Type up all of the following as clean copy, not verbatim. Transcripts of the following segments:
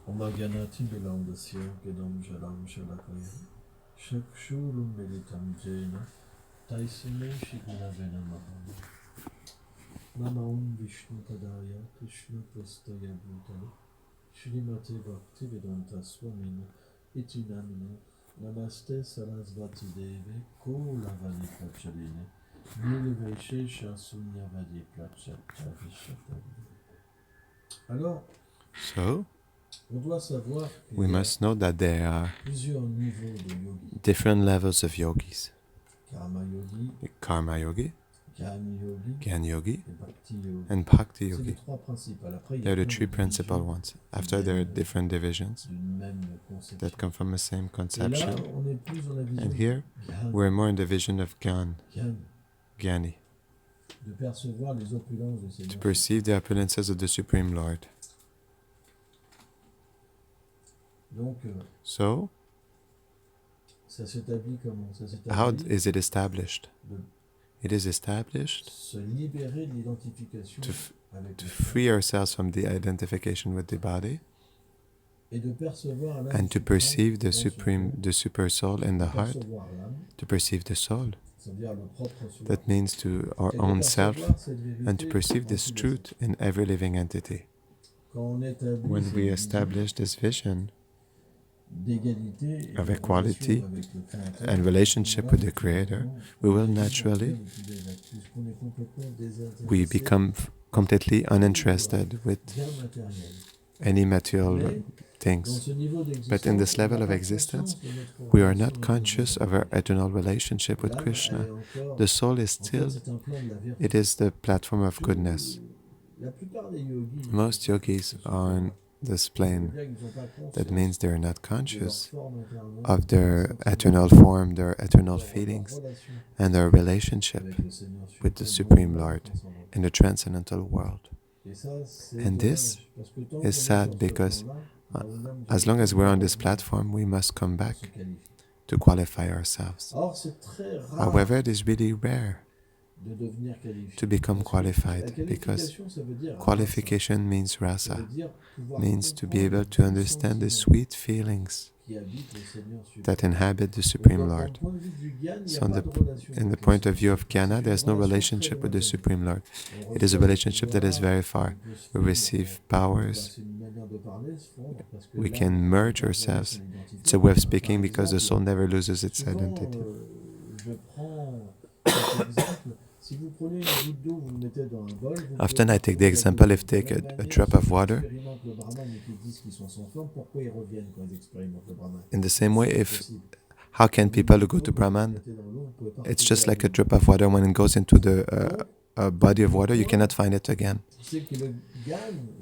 Om Ganati Belandasya Gedam Jalam Shalakaya Shakshulum Meditam Jena Taisime Shiguna Venamaham Namaum Vishnu Padaya Krishna Prastaya Bhutale Shrimate Bhakti Vedanta Swamina Itinamina Namaste Sarasvati Deve Kolavani Prachaline Nilveshe Shasunyavadi Prachata Vishatavide. Alors, So, we must know that there are different levels of yogis. Karma yogi, Gyan yogi, and Bhakti yogi. They're the three principal ones. After there are different divisions that come from the same conception. And here, we're more in the vision of Gyan, Gyani, to perceive the opulences of the Supreme Lord. So, how is it established? It is established to free ourselves from the identification with the body and to perceive the super soul in the heart, to perceive the soul. That means to our own self, and to perceive this truth in every living entity. When we establish this vision of equality and relationship with the Creator, we will naturally, we become completely uninterested with any material things. But in this level of existence, we are not conscious of our eternal relationship with Krishna. The soul is still, it is the platform of goodness. Most yogis are on this plane. That means they're not conscious of their eternal form, their eternal feelings, and their relationship with the Supreme Lord in the transcendental world. And this is sad because as long as we're on this platform, we must come back to qualify ourselves. However, it is really rare to become qualified, because qualification means rasa, means to be able to understand the sweet feelings that inhabit the Supreme Lord. So in the point of view of Jnana, there's no relationship with the Supreme Lord. It is a relationship that is very far. We receive powers, we can merge ourselves. It's a way of speaking because the soul never loses its identity. Often I take the example, if you take a drop of water, in the same way, how can people who go to Brahman, it's just like a drop of water. When it goes into the body of water, you cannot find it again.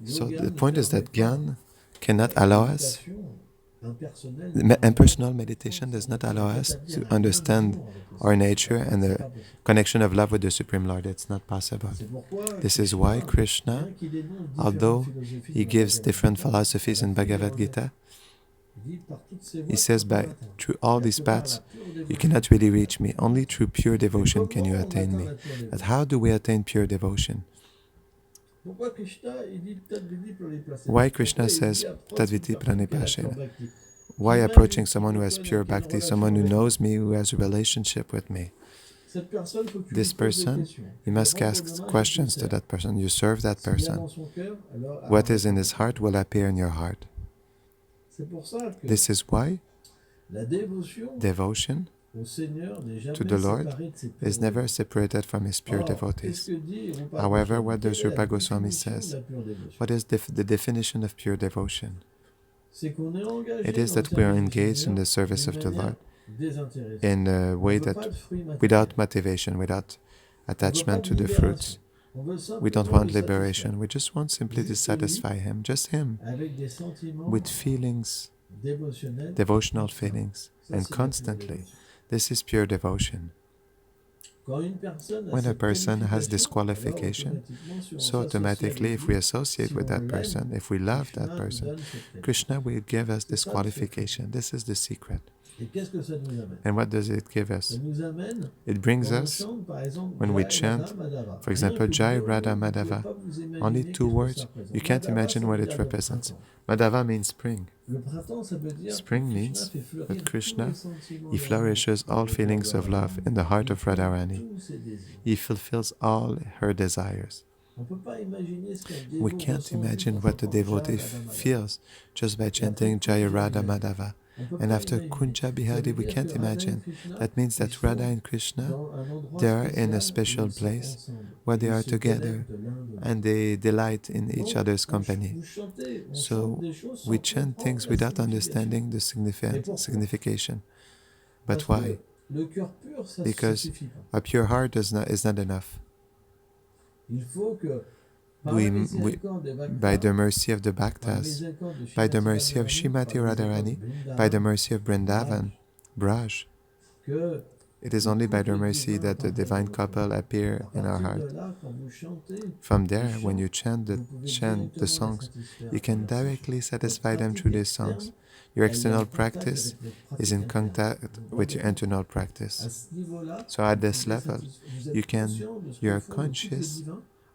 So the point is that Gyan cannot allow us, impersonal meditation does not allow us to understand our nature and the connection of love with the Supreme Lord. It's not possible. This is why Krishna, although he gives different philosophies in Bhagavad Gita, he says, through all these paths, you cannot really reach me. Only through pure devotion can you attain me. But how do we attain pure devotion? Why Krishna says Tadviti Pranipashena? Why approaching someone who has pure bhakti, someone who knows me, who has a relationship with me? This person, you must ask questions to that person. You serve that person. What is in his heart will appear in your heart. This is why devotion to the Lord is never separated from his pure devotees. However, what does Rupa Goswami says? What is the definition of pure devotion? It is that we are engaged in the service of the Lord in a way that without motivation, without attachment to the fruits. We don't want liberation. We just want simply to satisfy Him, just Him, with feelings, devotional feelings, and constantly. This is pure devotion. When a person has disqualification, so automatically if we associate with that person, if we love that person, Krishna will give us disqualification. This is the secret. And what does it give us? It brings us, when we chant, for example, Jai Radha Madhava, only 2 words, you can't imagine what it represents. Madhava means spring. Spring means that Krishna, he flourishes all feelings of love in the heart of Radharani. He fulfills all her desires. We can't imagine what the devotee feels just by chanting Jaya Radha Madhava. And after Kunja Bihari, we can't imagine. That means that Radha and Krishna, they are in a special place where they are together and they delight in each other's company. So we chant things without understanding the signification. But why? Because a pure heart is not enough. By the mercy of the Bhaktas, by the mercy of Shrimati Radharani, by the mercy of Vrindavan, Braj, it is only by the mercy that the divine couple appear in our heart. From there, when you chant the songs, you can directly satisfy them through these songs. Your external practice is in contact with your internal practice. So at this level, you are conscious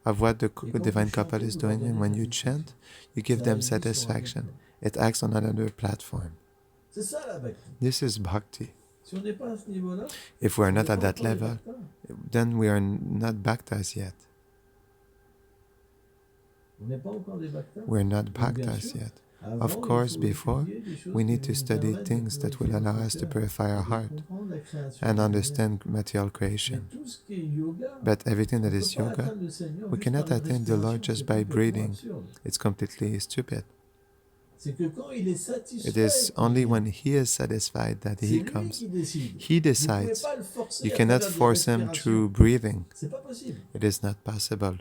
of what the divine couple is doing, and when you chant, you give them satisfaction. It acts on another platform. This is bhakti. If we are not at that level, then we are not bhaktas yet. We are not bhaktas yet. Of course, before, we need to study things that will allow us to purify our heart and understand material creation. But everything that is yoga, we cannot attain the Lord just by breathing. It's completely stupid. It is only when He is satisfied that He comes. He decides. You cannot force Him through breathing. It is not possible.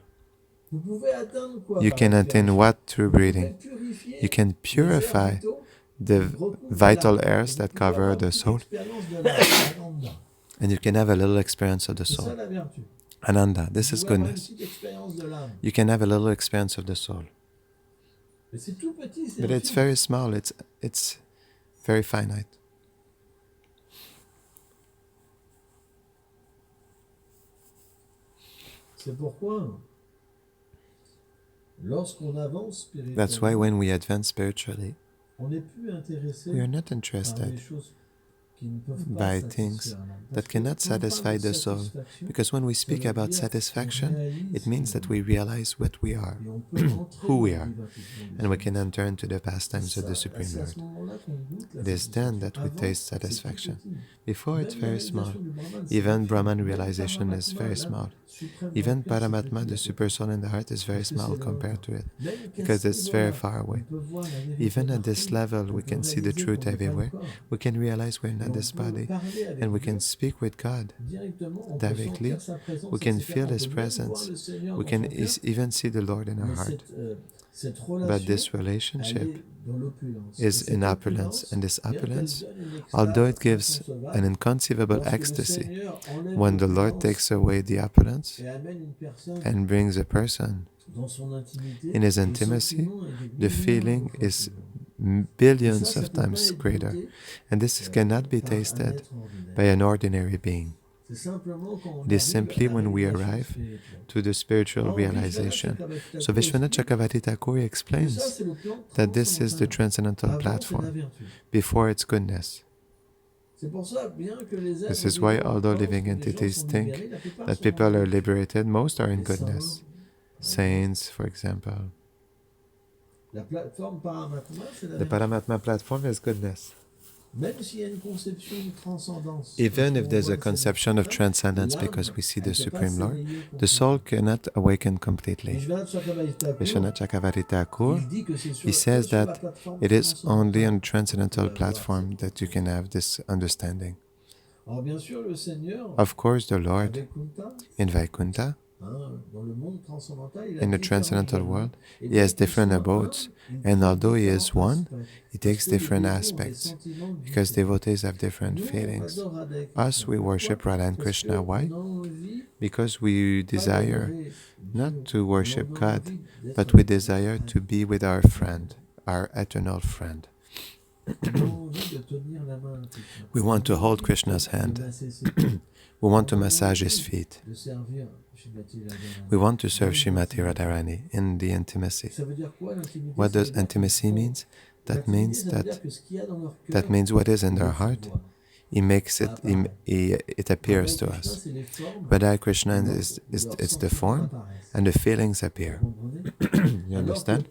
You can attain what through breathing? You can purify the vital airs that cover the soul, and you can have a little experience of the soul. Ananda, this is goodness. You can have a little experience of the soul. But it's very small, it's very finite. That's why when we advance spiritually, we are not interested by things that cannot satisfy the soul. Because when we speak about satisfaction, it means that we realize what we are, who we are, and we can enter into the pastimes of the Supreme Lord. It is then that we taste satisfaction. Before, it's very small. Even Brahman realization is very small. Even Paramatma, the super soul in the heart, is very small compared to it, because it's very far away. Even at this level, we can see the truth everywhere. We can realize we're not this body, and we can speak with God directly. We can feel His presence. We can even see the Lord in our heart. But this relationship is in opulence, and this opulence, although it gives an inconceivable ecstasy, when the Lord takes away the opulence and brings a person in His intimacy, the feeling is billions of times greater, and this cannot be tasted by an ordinary being. It is simply when we arrive to the spiritual realization. So Vishwanath Chakravarti Thakur explains that this is the transcendental platform before its goodness. This is why, although living entities think that people are liberated, most are in goodness. Saints, for example. The Paramatma platform is goodness. Even if there's a conception of transcendence because we see the Supreme Lord, the soul cannot awaken completely. Vishwanath Chakravarti Thakur, he says that it is only on a transcendental platform that you can have this understanding. Of course, the Lord in Vaikuntha, in the transcendental world, He has different abodes, and although He is one, He takes different aspects, because devotees have different feelings. Us, we worship Radha and Krishna. Why? Because we desire not to worship God, but we desire to be with our friend, our eternal friend. We want to hold Krishna's hand. We want to massage his feet. We want to serve Srimati Radharani in the intimacy. What does intimacy mean? That means what is in their heart. He makes it. It appears to us. Radha Krishna it's the form, and the feelings appear. You understand?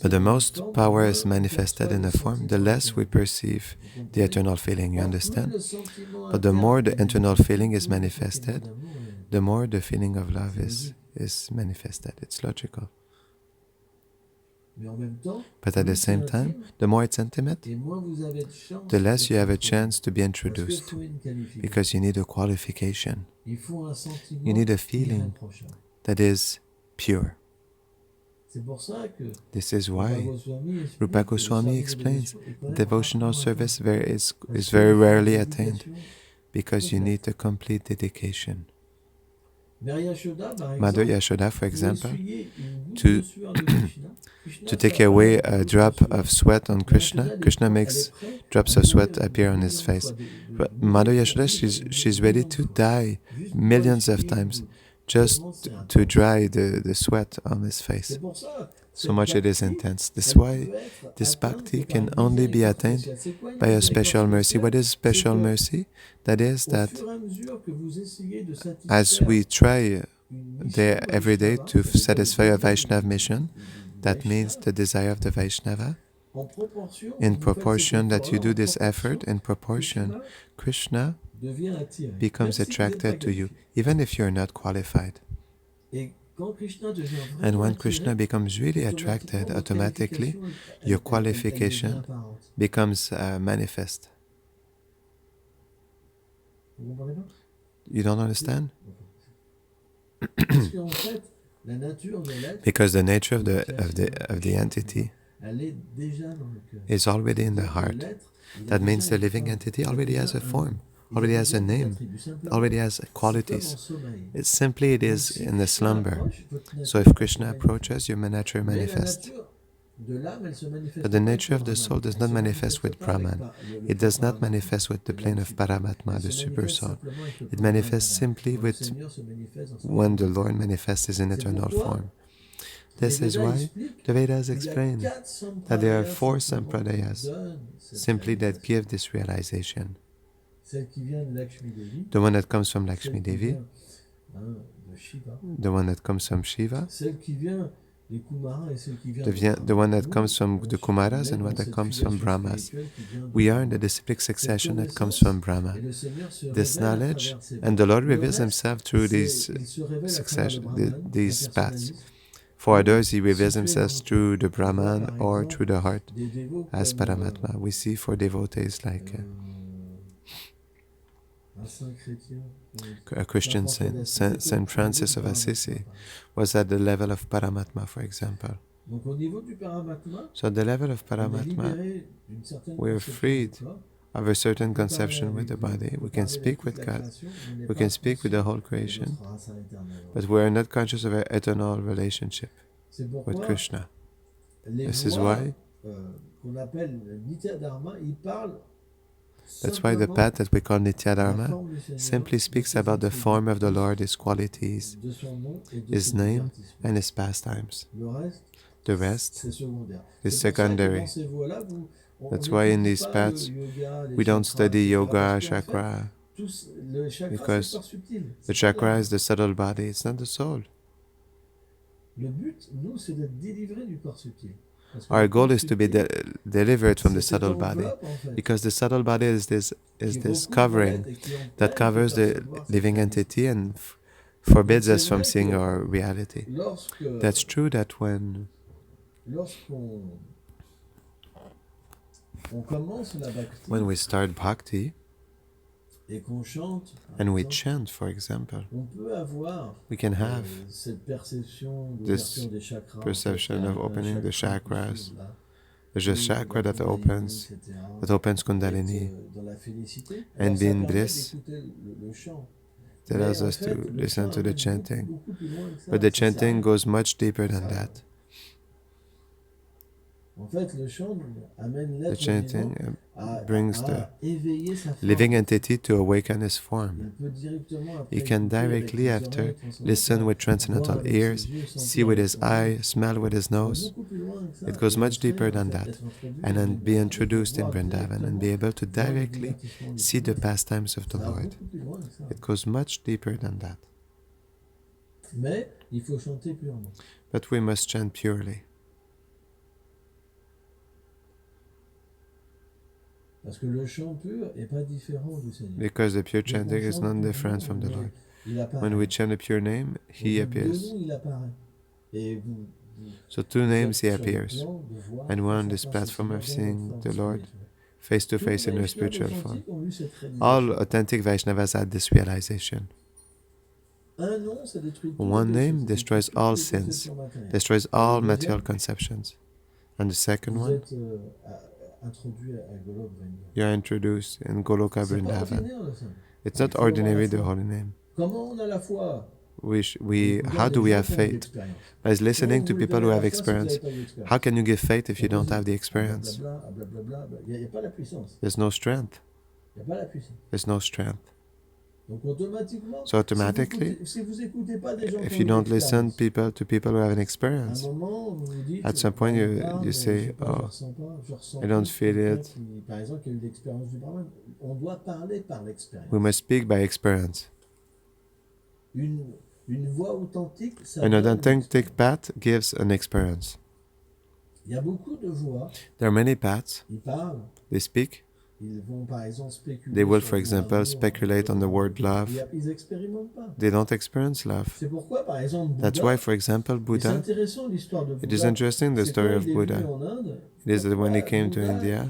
But the most power is manifested in the form, the less we perceive the eternal feeling. You understand? But the more the internal feeling is manifested, the more the feeling of love is manifested. It's logical. But at the same time, the more it's intimate, the less you have a chance to be introduced, because you need a qualification. You need a feeling that is pure. This is why Rupa Goswami explains devotional service is very rarely attained, because you need a complete dedication. Mother Yashoda, for example, to take away a drop of sweat on Krishna, Krishna makes drops of sweat appear on his face. But Mother Yashoda, she's ready to die millions of times just to dry the sweat on his face. So much it is intense. This is why this bhakti can only be attained by a special mercy. What is special mercy? That is that as we try every day to satisfy a Vaishnava mission, that means the desire of the Vaishnava, in proportion that you do this effort, in proportion, Krishna becomes attracted to you, even if you're not qualified. And when Krishna becomes really attracted, automatically your qualification becomes manifest. You don't understand? Because the nature of the entity is already in the heart. That means the living entity already has a form, already has a name, already has qualities. It is in the slumber. So if Krishna approaches, your nature manifests. But the nature of the soul does not manifest with Brahman. It does not manifest with the plane of Paramatma, the super soul. It manifests simply with when the Lord manifests in eternal form. This is why the Vedas explain that there are 4 sampradayas simply that give this realization. The one that comes from Lakshmi Devi, the one that comes from Shiva, the one that comes from the Kumaras, and one that comes from Brahmas. We are in the disciplic succession that comes from Brahma. This knowledge, and the Lord reveals himself through these paths. For others, he reveals himself through the Brahman or through the heart as Paramatma. We see for devotees like a Christian saint, Saint Francis of Assisi, was at the level of Paramatma, for example. So at the level of Paramatma, we are freed of a certain conception with the body. We can speak with God, we can speak with the whole creation, but we are not conscious of our eternal relationship with Krishna. This is why that's why the path that we call Nitya Dharma simply speaks about the form of the Lord, His qualities, His name, and His pastimes. The rest is secondary. That's why in these paths we don't study yoga, chakra, because the chakra is the subtle body, it's not the soul. Our goal is to be delivered from the subtle body, because the subtle body is this covering that covers the living entity and forbids us from seeing our reality. That's true that when we start bhakti and we chant, for example, we can have this perception of opening the chakras. There's a chakra that opens Kundalini, and being bliss that allows us to listen to the chanting. But the chanting goes much deeper than that. The chanting brings the living entity to awaken his form. He can directly after listen with transcendental ears, see with his eye, smell with his nose. It goes much deeper than that, and then be introduced in Vrindavan and be able to directly see the pastimes of the Lord. It goes much deeper than that. But we must chant purely. Because the pure chanting is not different from the Lord. When we chant a pure name, He appears. So 2 names He appears. And we're on this platform of seeing the Lord face to face in a spiritual form. All authentic Vaishnavas had this realization. One name destroys all sins, destroys all material conceptions. And the second one, you are introduced in Goloka Vrindavan. It's not ordinary, the holy name. How do we have faith? By listening to people who have experience. How can you give faith if you don't have the experience? There's no strength. There's no strength. So automatically, if you don't listen to people who have an experience, at some point you say, oh, I don't feel it. We must speak by experience. An authentic path gives an experience. There are many paths. They speak. They will, for example, speculate on the word love. They don't experience love. That's why, for example, Buddha, it is interesting the story of Buddha. It is that when he came to India,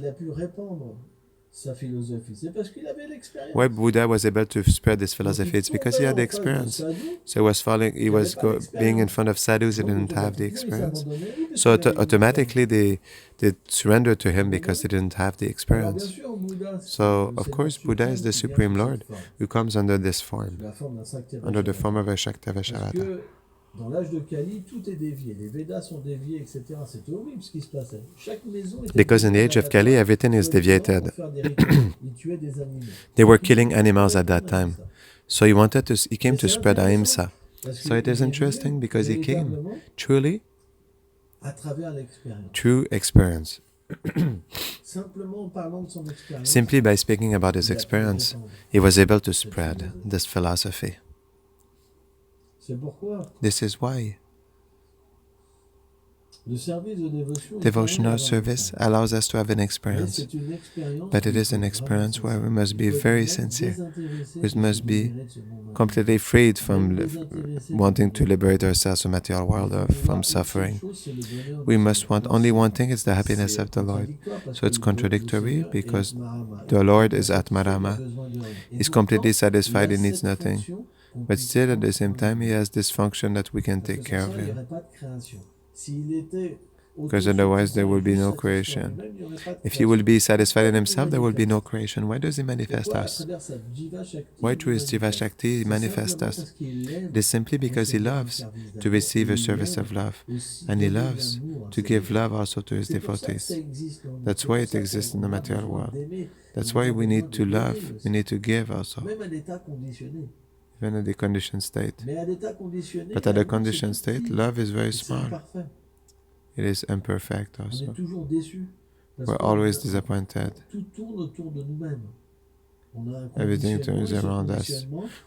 why Buddha was able to spread this philosophy, it's because he had the experience. So he was being in front of sadhus who didn't have the experience. So automatically they surrendered to him because they didn't have the experience. So of course Buddha is the Supreme Lord who comes under this form, under the form of a Shaktavasharata. Because in the age of Kali, everything is deviated. They were killing animals at that time. So he came to spread ahimsa. So it is interesting because he came truly through experience. Simply by speaking about his experience, he was able to spread this philosophy. This is why devotional service allows us to have an experience, but it is an experience where we must be very sincere. We must be completely freed from wanting to liberate ourselves from the material world or from suffering. We must want only one thing, it's the happiness of the Lord. So it's contradictory because the Lord is Atmarama. He's completely satisfied, he needs nothing. But still, at the same time, he has this function that we can take care of him. Because otherwise, there will be no creation. If he will be satisfied in himself, there will be no creation. Why does he manifest us? Why through his Jiva Shakti he manifests us? It is simply because he loves to receive a service of love. And he loves to give love also to his devotees. That's why it exists in the material world. That's why we need to love, we need to give also. Even at the conditioned state. But at the conditioned state, love is very small. It is imperfect also. We're always disappointed. Everything turns around us.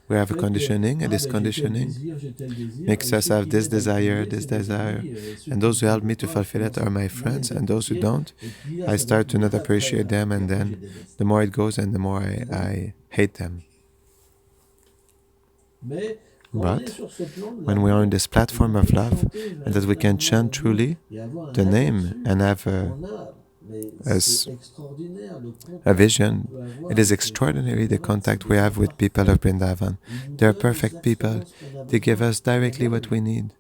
We have a conditioning, and this conditioning makes us have this desire, and those who help me to fulfill it are my friends, and those who don't, I start to not appreciate them, and then the more it goes, and the more I hate them. But when we are on this platform of love, and that we can chant truly the name and have a vision, it is extraordinary the contact we have with people of Vrindavan. They are perfect people. They give us directly what we need.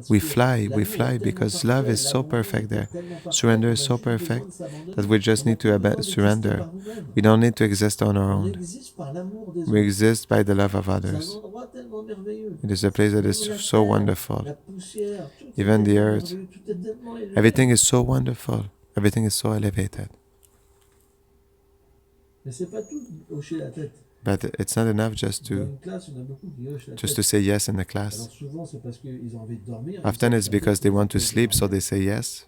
We fly because love is so perfect there. Surrender is so perfect that we just need to surrender. We don't need to exist on our own. We exist by the love of others. It is a place that is so wonderful. Even the earth. Everything is so wonderful. Everything is so elevated. But it's not enough just to say yes in the class. Often it's because they want to sleep, so they say yes.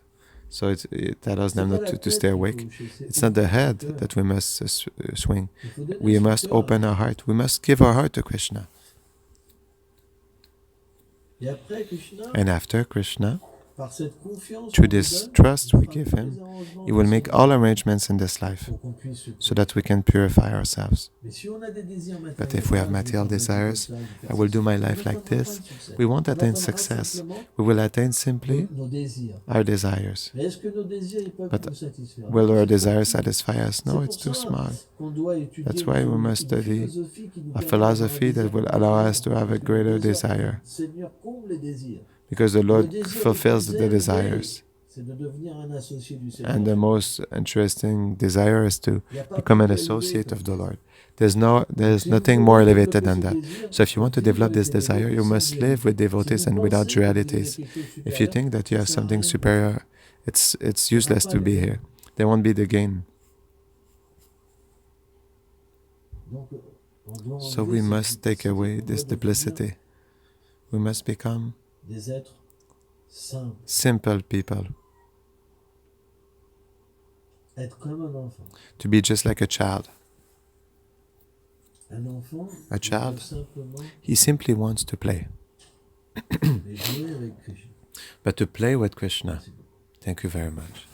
So it allows them not to stay awake. It's not the head that we must swing. We must open our heart. We must give our heart to Krishna. And after Krishna, through this trust we give him, he will make all arrangements in this life so that we can purify ourselves. But if we have material desires, I will do my life like this, we won't attain success. We will attain simply our desires. But will our desires satisfy us? No, it's too small. That's why we must study a philosophy that will allow us to have a greater desire. Because the Lord fulfills the desires. And the most interesting desire is to become an associate of the Lord. There's nothing more elevated than that. So if you want to develop this desire, you must live with devotees and without dualities. If you think that you have something superior, it's useless to be here. There won't be the gain. So we must take away this duplicity. We must become simple people. To be just like a child. A child, he simply wants to play. But to play with Krishna. Thank you very much.